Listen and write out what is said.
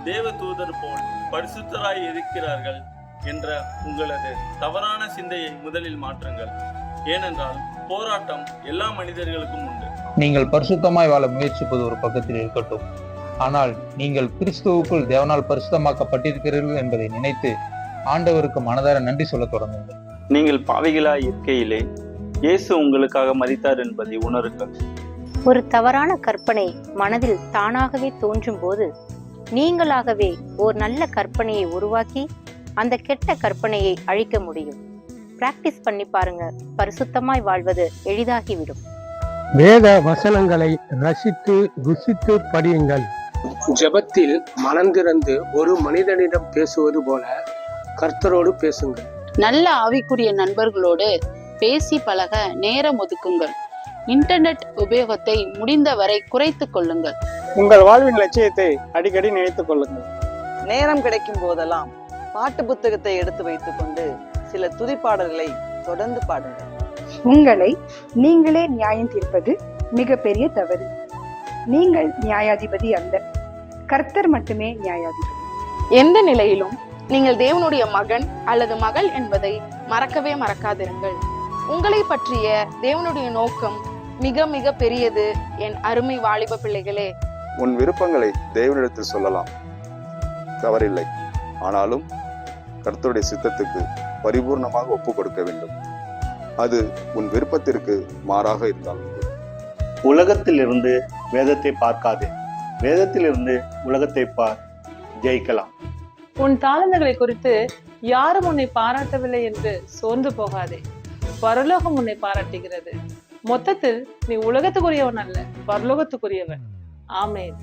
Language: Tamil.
தேவ தூதர் போல் பரிசுத்தராய் இருக்கிறார்கள் என்ற உங்களது தவறான சிந்தையை முதலில் மாற்றுங்கள். ஏனென்றால் போராட்டம் எல்லா மனிதர்களுக்கும் உண்டு. நீங்கள் பரிசுத்தமாய் வாழ முயற்சிப்பது ஒரு பக்கத்தில் இருக்கட்டும், ஆனால் நீங்கள் கிறிஸ்துவுக்குள் தேவனால் பரிசுத்தமாக்கப்பட்டிருக்கிறீர்கள் என்பதை நினைத்து ஆண்டவருக்கு மனதார நன்றி சொல்ல தொடங்குங்கள். நீங்கள் பாவிகளாய் இருக்கையிலே இயேசு உங்களுக்காக மரித்தார் என்பதை உணருங்கள். ஒரு தவறான கற்பனை மனதில் தானாகவே தோன்றும் போது நீங்களாகவே ஒரு நல்ல கற்பனையை உருவாக்கி அந்த கெட்ட கற்பனையை அழிக்க முடியும். பிராக்டிஸ் பண்ணி பாருங்க, பரிசுத்தமாய் வாழ்வது எளிதாகிவிடும். வேத வசனங்களை ரசித்து ருசித்து படியுங்கள். ஜெபத்தில் மனந்திறந்து ஒரு மனிதனிடம் பேசுவது போல கர்த்தரோடு பேசுங்கள். நல்ல ஆவிக்குரிய நண்பர்களோடு பேசி பழக நேரம் ஒதுக்குங்கள். இன்டர்நெட் உபயோகத்தை முடிந்தவரை குறைத்துக் கொள்ளுங்கள். உங்கள் வாழ்வின் லட்சியத்தை அடிக்கடி நினைத்துக் கொள்ளுங்கள். நேரம் கிடைக்கும் போதெல்லாம் பாட்டு புத்தகத்தை எடுத்து வைத்துக் கொண்டு சில துதிப்பாடல்களை தொடர்ந்து பாடுங்கள். உங்களை நீங்களே நியாயம் தீர்ப்பது மிகப்பெரிய தவறு. நீங்கள் நியாயாதிபதி அல்ல, கர்த்தர் மட்டுமே நியாயாதிபதி. எந்த நிலையிலும் நீங்கள் தேவனுடைய மகன் அல்லது மகள் என்பதை மறக்கவே மறக்காதிருங்கள். உங்களை பற்றிய தேவனுடைய நோக்கம் மிக மிக பெரியது. என் அருமை வாலிப பிள்ளைகளே, உன் விருப்பங்களை தேவனிடத்தில் சொல்லலாம், தவறில்லை. ஆனாலும் கர்த்தருடைய சித்தத்துக்கு பரிபூர்ணமாக ஒப்பு கொடுக்க வேண்டும். அது உன் விருப்பத்திற்கு மாறாக இருந்தாலும். உலகத்திலிருந்து வேதத்தை பார்க்காதே, வேதத்திலிருந்து உலகத்தை பார், ஜெயிக்கலாம். உன் தாளந்துகளை குறித்து யாரும் உன்னை பாராட்டவில்லை என்று சோர்ந்து போகாதே. பரலோகம் உன்னை பாராட்டுகிறது. மொத்தத்தில் நீ உலகத்துக்குரியவன் அல்ல, பரலோகத்துக்குரியவன். ஆமென்.